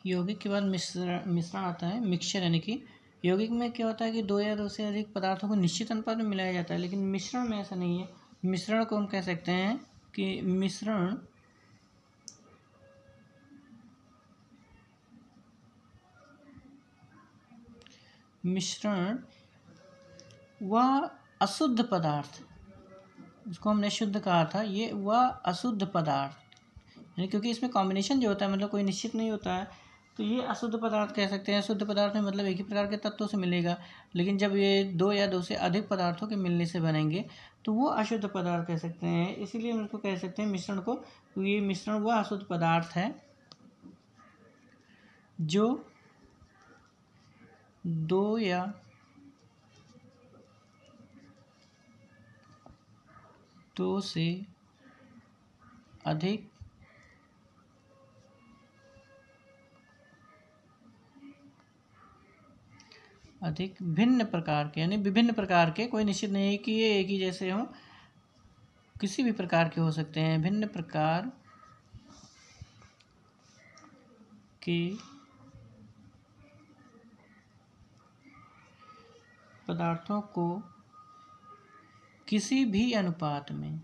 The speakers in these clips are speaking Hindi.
यौगिक के बाद मिश्रण आता है, मिक्सचर, यानी कि यौगिक में क्या होता है कि दो या दो से अधिक पदार्थों को निश्चित अनुपात में मिलाया जाता है, लेकिन मिश्रण में ऐसा नहीं है। मिश्रण को हम कह सकते हैं कि मिश्रण वह अशुद्ध पदार्थ, उसको हमने शुद्ध कहा था, ये वह अशुद्ध पदार्थ, यानी क्योंकि इसमें कॉम्बिनेशन जो होता है मतलब कोई निश्चित नहीं होता है, तो ये अशुद्ध पदार्थ कह सकते हैं। शुद्ध पदार्थ में मतलब एक ही प्रकार के तत्वों से मिलेगा, लेकिन जब ये दो या दो से अधिक पदार्थों के मिलने से बनेंगे तो वो अशुद्ध पदार्थ कह सकते हैं। इसीलिए हम इसको कह सकते हैं मिश्रण को, तो ये मिश्रण वह अशुद्ध पदार्थ है जो दो या दो से अधिक भिन्न प्रकार के, यानी विभिन्न प्रकार के, कोई निश्चित नहीं है कि ये एक ही जैसे हों, किसी भी प्रकार के हो सकते हैं, भिन्न प्रकार के पदार्थों को किसी भी अनुपात में,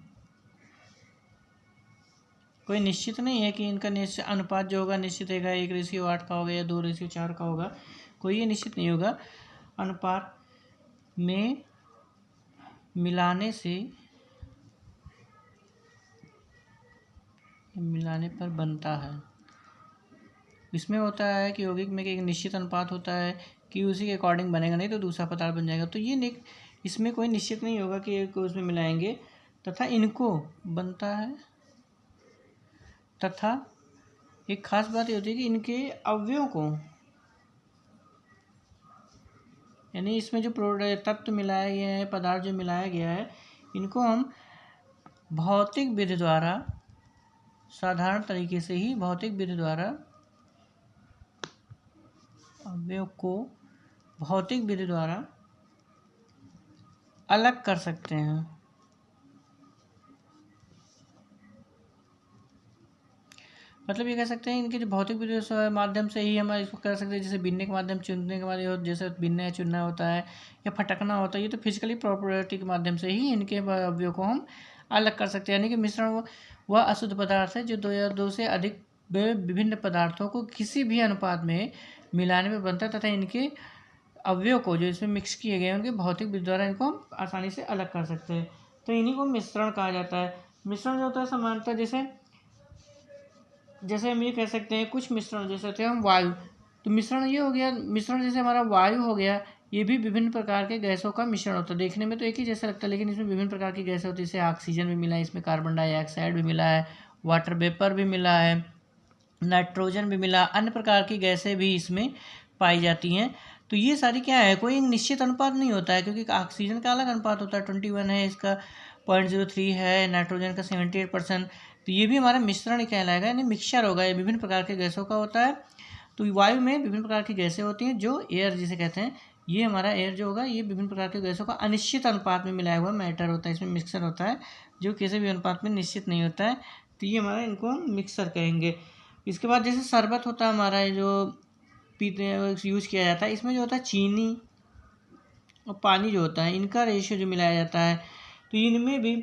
कोई निश्चित नहीं है कि इनका निश्चित अनुपात जो होगा निश्चित होगा, 1:8 का होगा या 2:4 का होगा, कोई ये निश्चित नहीं होगा। अनुपात में मिलाने पर बनता है। इसमें होता है कि यौगिक में एक निश्चित अनुपात होता है कि उसी के अकॉर्डिंग बनेगा, नहीं तो दूसरा पदार्थ बन जाएगा। तो ये इसमें कोई निश्चित नहीं होगा कि एक उसमें मिलाएंगे, तथा इनको बनता है, तथा एक खास बात ये होती है कि इनके अवयवों को, यानी इसमें जो तत्व मिलाया गया है, पदार्थ जो मिलाया गया है, इनको हम भौतिक विधि द्वारा, साधारण तरीके से ही भौतिक विधि द्वारा अवयव को भौतिक विधि द्वारा अलग कर सकते हैं। मतलब ये कह सकते हैं इनके जो भौतिक विधि के माध्यम से ही हम इसको कर सकते हैं, जैसे बीनने के माध्यम, चुनने के माध्यम, जैसे बीनना या चुनना होता है या फटकना होता है, ये तो फिजिकली प्रॉपर्टी के माध्यम से ही इनके अवयव को हम अलग कर सकते हैं। यानी कि मिश्रण वह अशुद्ध पदार्थ है जो दो या दो से अधिक विभिन्न पदार्थों को किसी भी अनुपात में मिलाने में बनता है, तथा इनके अवयव को जो इसमें मिक्स किए गए हैं उनके भौतिक विधि द्वारा इनको हम आसानी से अलग कर सकते हैं। तो इन्हीं को मिश्रण कहा जाता है। मिश्रण जो होता है समानता, जैसे हम ये कह सकते हैं कुछ मिश्रण, जैसे होते हैं हम वायु, तो मिश्रण ये हो गया, मिश्रण जैसे हमारा वायु हो गया, ये भी विभिन्न प्रकार के गैसों का मिश्रण होता है। देखने में तो एक ही जैसा लगता है, लेकिन इसमें विभिन्न प्रकार की गैसें होती है। जैसे ऑक्सीजन भी मिला है, इसमें कार्बन डाइऑक्साइड भी मिला है, वाटर वेपर भी मिला है, नाइट्रोजन भी मिला, अन्य प्रकार की गैसें भी इसमें पाई जाती हैं। तो ये सारी क्या है, कोई निश्चित अनुपात नहीं होता है, क्योंकि ऑक्सीजन का अलग अनुपात होता है, 21 है, इसका 0.03 है, नाइट्रोजन का 78%। तो ये भी हमारा मिश्रण ही कहलाएगा, यानी मिक्सचर होगा, ये विभिन्न प्रकार के गैसों का होता है। तो वायु में विभिन्न प्रकार की गैसें होती हैं जो एयर जिसे कहते हैं, ये हमारा एयर जो होगा ये विभिन्न प्रकार के गैसों का अनिश्चित अनुपात में मिलाया हुआ मैटर होता है, इसमें मिक्सचर होता है जो किसी भी अनुपात में निश्चित नहीं होता है। तो ये हमारा, इनको हम मिक्सर कहेंगे। इसके बाद जैसे शरबत होता है हमारा, जो पीते हैं यूज़ किया जाता है, इसमें जो होता है चीनी और पानी जो होता है, इनका रेशियो जो मिलाया जाता है, तो इनमें भी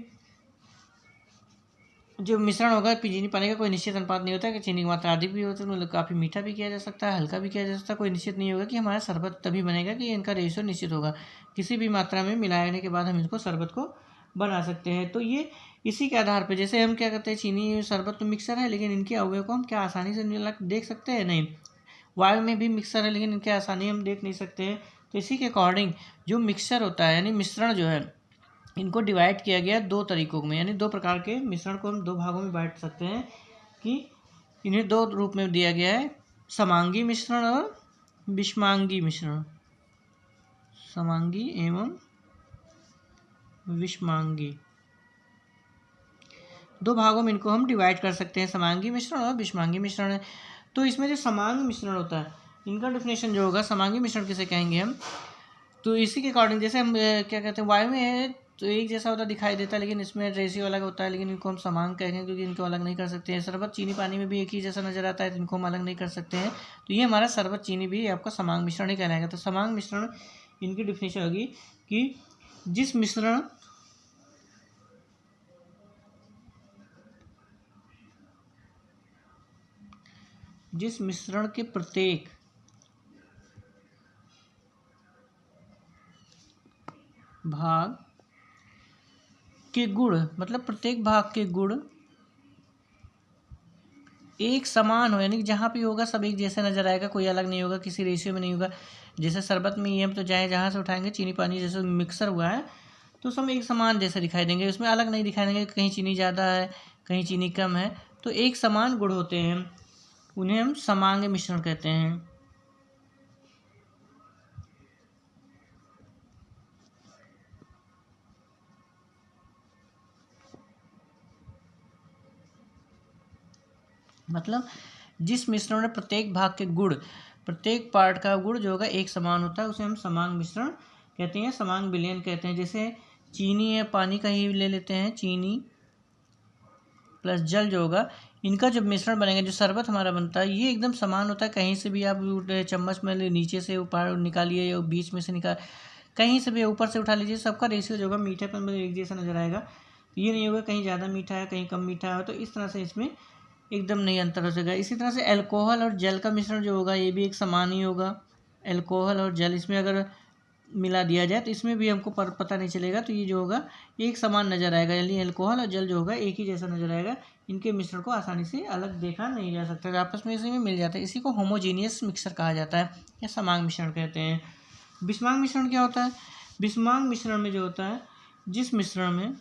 जो मिश्रण होगा चीनी पानी का कोई निश्चित अनुपात नहीं होता है कि चीनी की मात्रा अधिक भी होती है, मतलब काफ़ी मीठा भी किया जा सकता है, हल्का भी किया जा सकता है, कोई निश्चित नहीं होगा कि हमारा शरबत तभी बनेगा कि इनका रेशियो निश्चित होगा। किसी भी मात्रा में मिलाने के बाद हम इसको शरबत को बना सकते हैं। तो ये इसी के आधार पर, जैसे हम क्या करते हैं, चीनी शरबत तो मिक्सर है, लेकिन इनके अवयव को हम क्या आसानी से देख सकते हैं? नहीं। वायु में भी मिक्सर है, लेकिन इनके आसानी हम देख नहीं सकते हैं। तो इसी के अकॉर्डिंग जो मिक्सर होता है, यानी मिश्रण जो है, इनको डिवाइड किया गया दो तरीकों में, यानी दो प्रकार के मिश्रण को हम दो भागों में बांट सकते हैं कि इन्हें दो रूप में दिया गया है, समांगी मिश्रण और विषमांगी मिश्रण। समांगी एवं विषमांगी, दो भागों में इनको हम डिवाइड कर सकते हैं, समांगी मिश्रण और विषमांगी मिश्रण। तो इसमें जो समांगी मिश्रण होता है, इनका डेफिनेशन जो होगा, समांगी मिश्रण किसे कहेंगे हम, तो इसी के अकॉर्डिंग जैसे हम क्या कहते हैं, वायु में तो एक जैसा होता दिखाई देता है, लेकिन इसमें रेशियो अलग होता है, लेकिन इनको हम समांग कहेंगे क्योंकि इनको अलग नहीं कर सकते हैं। शरबत चीनी पानी में भी एक ही जैसा नजर आता है, तो इनको हम अलग नहीं कर सकते हैं। तो ये हमारा शरबत चीनी भी आपका समांग मिश्रण ही कहलाएगा। तो समांग मिश्रण इनकी डिफिनेशन होगी कि जिस मिश्रण के प्रत्येक भाग के गुण, मतलब प्रत्येक भाग के गुण एक समान हो, यानी कि जहाँ भी होगा सब एक जैसे नजर आएगा, कोई अलग नहीं होगा, किसी रेशियो में नहीं होगा। जैसे शरबत में ये हम तो चाहे जहाँ से उठाएंगे चीनी पानी जैसे मिक्सर हुआ है तो सब एक समान जैसे दिखाई देंगे, उसमें अलग नहीं दिखाई देंगे, कहीं चीनी ज़्यादा है कहीं चीनी कम है, तो एक समान गुण होते हैं, उन्हें हम समांग मिश्रण कहते हैं। मतलब जिस मिश्रण में प्रत्येक भाग के गुण, प्रत्येक पार्ट का गुण जो होगा एक समान होता है, उसे हम समांग मिश्रण कहते हैं, समांग विलयन कहते हैं। जैसे चीनी है, पानी का ही ले लेते हैं, चीनी प्लस जल जो होगा, इनका जब मिश्रण बनेगा, जो शरबत हमारा बनता है, ये एकदम समान होता है। कहीं से भी आप चम्मच में नीचे से ऊपर निकालिए या बीच में से निकाल, कहीं से भी ऊपर से उठा लीजिए, सबका रेशियो जो होगा मीठेपन में एक जैसा नजर आएगा। ये नहीं होगा कहीं ज़्यादा मीठा है कहीं कम मीठा है, तो इस तरह से इसमें एकदम नहीं अंतर हो सकेगा। इसी तरह से अल्कोहल और जल का मिश्रण जो होगा ये भी एक समान ही होगा। अल्कोहल और जल इसमें अगर मिला दिया जाए तो इसमें भी हमको पता नहीं चलेगा, तो ये जो होगा एक समान नजर आएगा, यानी अल्कोहल और जल जो होगा एक ही जैसा नजर आएगा। इनके मिश्रण को आसानी से अलग देखा नहीं जा सकता, आपस में इसी में मिल जाता है। इसी को होमोजीनियस मिक्सर कहा जाता है या समांग मिश्रण कहते हैं। विषमांग मिश्रण क्या होता है? विषमांग मिश्रण में जो होता है, जिस मिश्रण में,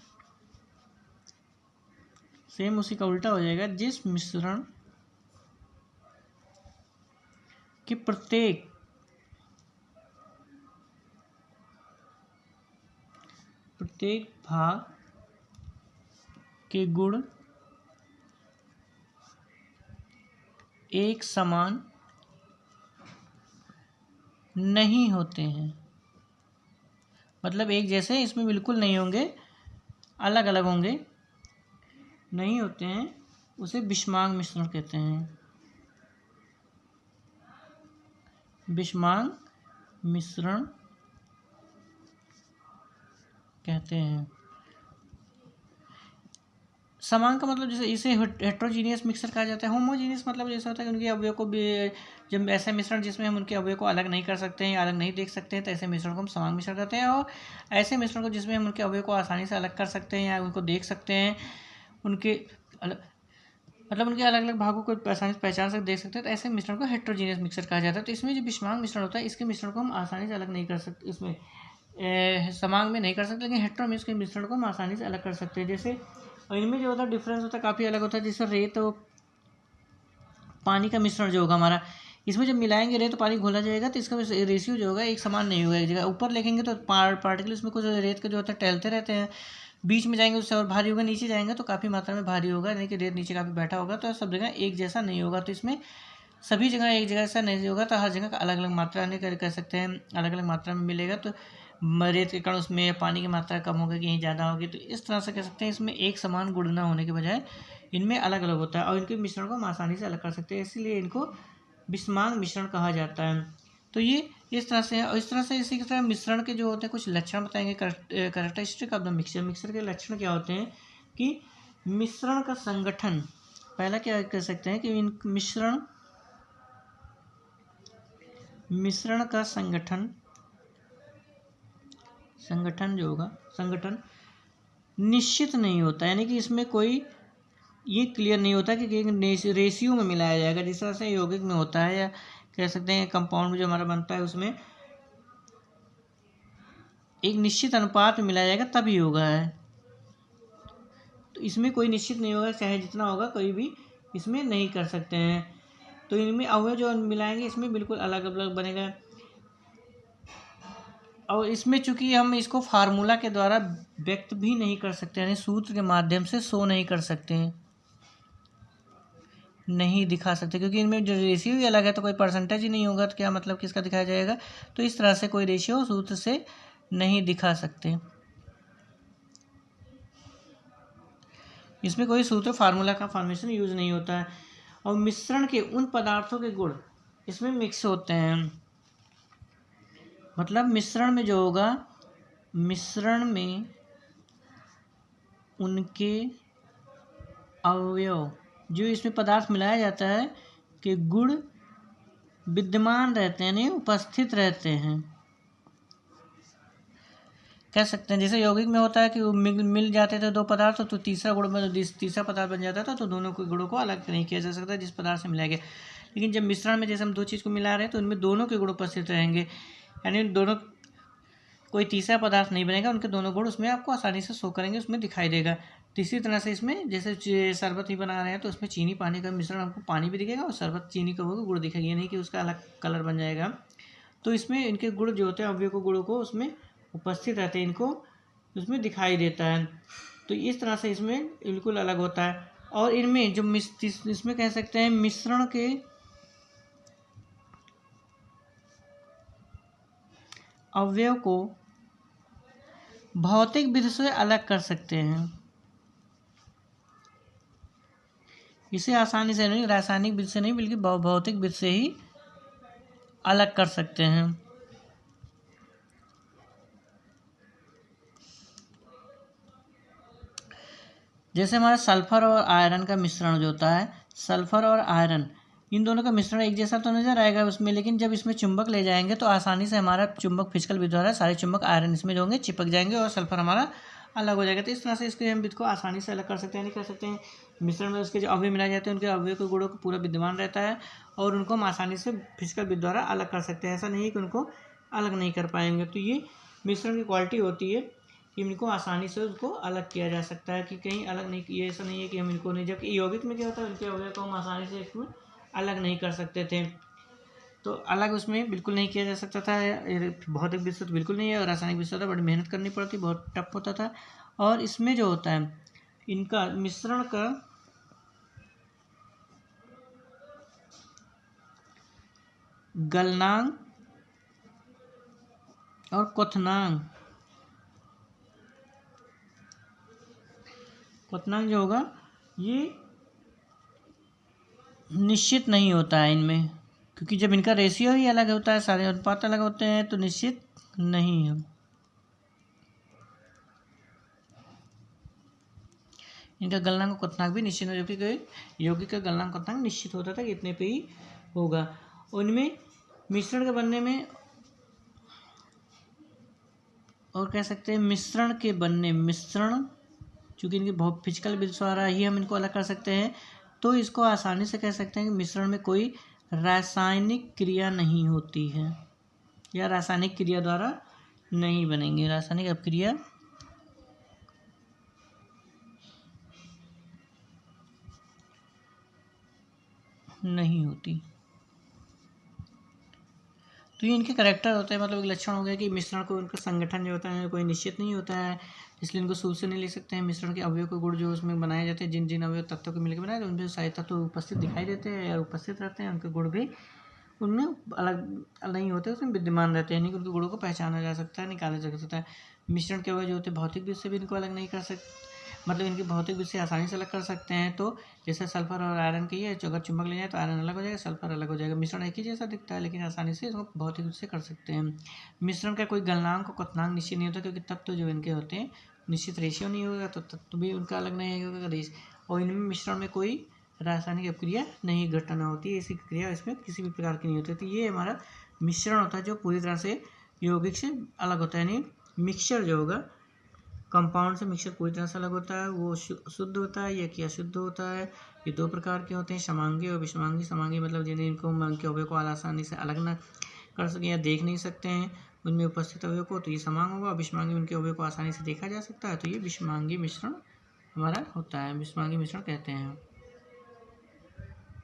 सेम उसी का उल्टा हो जाएगा, जिस मिश्रण के प्रत्येक भाग के गुण एक समान नहीं होते हैं, मतलब एक जैसे इसमें बिल्कुल नहीं होंगे, अलग अलग होंगे, नहीं होते हैं, उसे विषमांग मिश्रण कहते हैं। विषमांग मिश्रण कहते हैं। समान का मतलब जैसे इसे हेट्रोजीनियस मिक्सर कहा जाता है। होमोजीनियस मतलब जैसा होता है कि उनके अवयव को भी, जब ऐसे मिश्रण जिसमें हम उनके अवयव को अलग नहीं कर सकते हैं, अलग नहीं देख सकते हैं, तो ऐसे मिश्रण को हम समांग मिश्रण कहते हैं। और ऐसे मिश्रण को जिसमें हम उनके अवयव को आसानी से अलग कर सकते हैं या उनको देख सकते हैं, उनके मतलब उनके अलग अलग भागों को आसानी से पहचान सकते, देख सकते हैं, तो ऐसे मिश्रण को हेट्रोजीनियस मिक्सर कहा जाता है। तो इसमें जो विषमांग मिश्रण होता है, इसके मिश्रण को हम आसानी से अलग नहीं कर सकते, इसमें समांग में नहीं कर सकते, लेकिन हेट्रो में इसके मिश्रण को हम आसानी से अलग कर सकते हैं। जैसे और इनमें जो होता है डिफरेंस होता है काफ़ी अलग होता है। जैसे रेत और पानी का मिश्रण जो होगा हमारा, इसमें जब मिलाएंगे रेत तो पानी घोला जाएगा, तो इसका रेशियो जो होगा एक समान नहीं होगा। एक जगह ऊपर लिखेंगे तो पार्टिकल इसमें कुछ रेत के जो होता है टहलते रहते हैं, बीच में जाएंगे उससे और भारी होगा, नीचे जाएंगे तो काफ़ी मात्रा में भारी होगा, यानी कि रेत नीचे काफ़ी बैठा होगा, तो सब जगह एक जैसा नहीं होगा। तो इसमें सभी जगह एक जगह ऐसा नहीं होगा, तो हर जगह अलग अलग मात्रा नहीं कह सकते हैं, अलग अलग मात्रा में मिलेगा। तो रेत के कारण उसमें पानी की मात्रा कम होगी, कहीं ज़्यादा होगी, तो इस तरह से कह सकते हैं इसमें एक समान गुण न होने के बजाय इनमें अलग अलग होता है, और इनके मिश्रण को हम आसानी से अलग कर सकते हैं, इसीलिए इनको विषमांग मिश्रण कहा जाता है। तो ये इस तरह से है। और इस तरह से इसी तरह मिश्रण के जो होते हैं कुछ लक्षण बताएंगे, characteristic of the mixture. Mixer के लक्षण क्या होते हैं कि मिश्रण का संगठन, पहला क्या कह सकते हैं कि इन मिश्रण का संगठन जो होगा, संगठन निश्चित नहीं होता, यानी कि इसमें कोई ये क्लियर नहीं होता कि एक रेशियो में मिलाया जाएगा, जिस तरह से यौगिक में होता है, या कह सकते हैं कंपाउंड जो हमारा बनता है उसमें एक निश्चित अनुपात में मिलाया जाएगा तभी होगा है। तो इसमें कोई निश्चित नहीं होगा, चाहे जितना होगा कोई भी इसमें नहीं कर सकते हैं। तो इनमें अवयव जो मिलाएंगे इसमें बिल्कुल अलग अलग बनेगा। और इसमें चूंकि हम इसको फार्मूला के द्वारा व्यक्त भी नहीं कर सकते, यानी सूत्र के माध्यम से शो नहीं कर सकते हैं, नहीं दिखा सकते, क्योंकि इनमें जो रेशियो ही अलग है, तो कोई परसेंटेज ही नहीं होगा, तो क्या मतलब किसका दिखाया जाएगा। तो इस तरह से कोई रेशियो सूत्र से नहीं दिखा सकते। इसमें कोई सूत्र फार्मूला का फॉर्मेशन यूज नहीं होता है। और मिश्रण के उन पदार्थों के गुण इसमें मिक्स होते हैं, मतलब मिश्रण में जो होगा, मिश्रण में उनके अवयव जो इसमें पदार्थ मिलाया जाता है कि गुण विद्यमान रहते हैं, यानी उपस्थित रहते हैं, कह सकते हैं। जैसे यौगिक में होता है कि वो मिल जाते थे दो पदार्थ तो तीसरा गुण में तीसरा पदार्थ बन जाता था, तो दोनों के गुणों को अलग नहीं किया जा सकता जिस पदार्थ से मिलाया गया। लेकिन जब मिश्रण में जैसे हम दो चीज़ को मिला रहे हैं तो उनमें दोनों के गुण उपस्थित रहेंगे, यानी दोनों, कोई तीसरा पदार्थ नहीं बनेगा, उनके दोनों गुण उसमें आपको आसानी से शो करेंगे, उसमें दिखाई देगा। तीसरी तरह से इसमें जैसे शरबत ही बना रहे हैं तो उसमें चीनी पानी का मिश्रण, हमको पानी भी दिखेगा और शरबत चीनी का होगा, गुड़ दिखेगा, ये नहीं कि उसका अलग कलर बन जाएगा। तो इसमें इनके गुण जो होते हैं, अवयव को गुणों को उसमें उपस्थित रहते हैं, इनको उसमें दिखाई देता है। तो इस तरह से इसमें बिल्कुल अलग होता है। और इनमें जो इसमें कह सकते हैं मिश्रण के अवयव को भौतिक विधि से अलग कर सकते हैं। इसे आसानी से नहीं, रासायनिक विधि से नहीं, बल्कि भौतिक विधि से ही अलग कर सकते हैं। जैसे हमारा सल्फर और आयरन का मिश्रण जो होता है, सल्फर और आयरन, इन दोनों का मिश्रण एक जैसा तो नजर आएगा उसमें, लेकिन जब इसमें चुंबक ले जाएंगे तो आसानी से हमारा चुंबक फिजिकल विधि द्वारा सारे चुंबक आयरन इसमें जो होंगे चिपक जाएंगे और सल्फर हमारा अलग हो जाएगा। तो इस तरह से इसके हम विधि को आसानी से अलग कर सकते हैं, नहीं कर सकते हैं। मिश्रण में उसके जो अवयव मिलाए जाते हैं उनके अवयव के गुणों को पूरा विद्यमान रहता है और उनको हम आसानी से फिजिकल विधि द्वारा अलग कर सकते हैं। ऐसा नहीं है कि उनको अलग नहीं कर पाएंगे। तो ये मिश्रण की क्वालिटी होती है कि इनको आसानी से उसको अलग किया जा सकता है, कि कहीं अलग नहीं, ये ऐसा नहीं है कि हम इनको नहीं, जबकि यौगिक में क्या होता है, उनके अवयव को हम आसानी से इसमें अलग नहीं कर सकते थे। तो अलग उसमें बिल्कुल नहीं किया जा सकता था, भौतिक विधि से तो बिल्कुल नहीं है, और रासायनिक विधि से था बड़ी मेहनत करनी पड़ती, बहुत टफ होता था। और इसमें जो होता है इनका मिश्रण का गलनांक और क्वथनांक जो होगा ये निश्चित नहीं होता है इनमें, क्योंकि जब इनका रेशियो ही अलग होता है, सारे अनुपात अलग होते हैं, तो निश्चित नहीं है। इनका गलनांक और क्वथनांक भी निश्चित हो, जबकि यौगिक का गलनांक क्वथनांक निश्चित होता था कि इतने पे ही होगा। उनमें मिश्रण के बनने में, और कह सकते हैं मिश्रण चूँकि इनकी बहुत फिजिकल विधि द्वारा ही हम इनको अलग कर सकते हैं, तो इसको आसानी से कह सकते हैं कि मिश्रण में कोई रासायनिक क्रिया नहीं होती है, या रासायनिक क्रिया द्वारा नहीं बनेंगे, रासायनिक अपक्रिया नहीं होती। तो ये इनके करैक्टर होते हैं, मतलब एक लक्षण हो गया कि मिश्रण को उनका संगठन जो होता है कोई निश्चित नहीं होता है, इसलिए इनको सूत्र से नहीं ले सकते हैं। मिश्रण के अवयव के गुण जो उसमें बनाए जाते हैं, जिन जिन अवयव तत्वों को मिलकर बनाए, उनमें सारे तत्व उपस्थित दिखाई देते हैं या उपस्थित रहते हैं, उनके गुण भी उनमें अलग नहीं होते, उसमें विद्यमान रहते हैं, नहीं कि उनके गुणों को पहचाना जा सकता है, निकाला जा सकता है। मिश्रण के अवयव जो होते हैं भौतिक विधि से भी इनको अलग नहीं कर सकते, मतलब इनकी भौतिक विधि से आसानी से अलग कर सकते हैं। तो जैसे सल्फर और आयरन की है, अगर चुंबक ले जाए तो आयरन अलग हो जाएगा, सल्फर अलग हो जाएगा। मिश्रण एक ही जैसा दिखता है, लेकिन आसानी से इसको भौतिक विधि से कर सकते हैं। मिश्रण का कोई गलनांक और क्वथनांक निश्चित नहीं होता, क्योंकि तत्व जो इनके होते हैं निश्चित रेशियो नहीं होगा, तो तत्व भी उनका अलग नहीं होगा। और इनमें मिश्रण में कोई रासायनिक अपक्रिया नहीं घटना होती है, ऐसी क्रिया इसमें किसी भी प्रकार की नहीं होती। तो ये हमारा मिश्रण होता है जो पूरी तरह से यौगिक से अलग होता है। यानी मिक्सचर जो होगा, कंपाउंड से मिक्सचर पूरी तरह से अलग होता है, वो शुद्ध होता है या कि अशुद्ध होता है। ये दो प्रकार के होते हैं, समांगी और विषमांगी। समांगी मतलब जिन्हें इनको के अवयव को आसानी से अलग न कर सके या देख नहीं सकते हैं उनमें उपस्थित अवयव को, तो ये समांग होगा। विषमांगी उनके अवयव को आसानी से देखा जा सकता है, तो ये विषमांगी मिश्रण हमारा होता है, विषमांगी मिश्रण कहते हैं।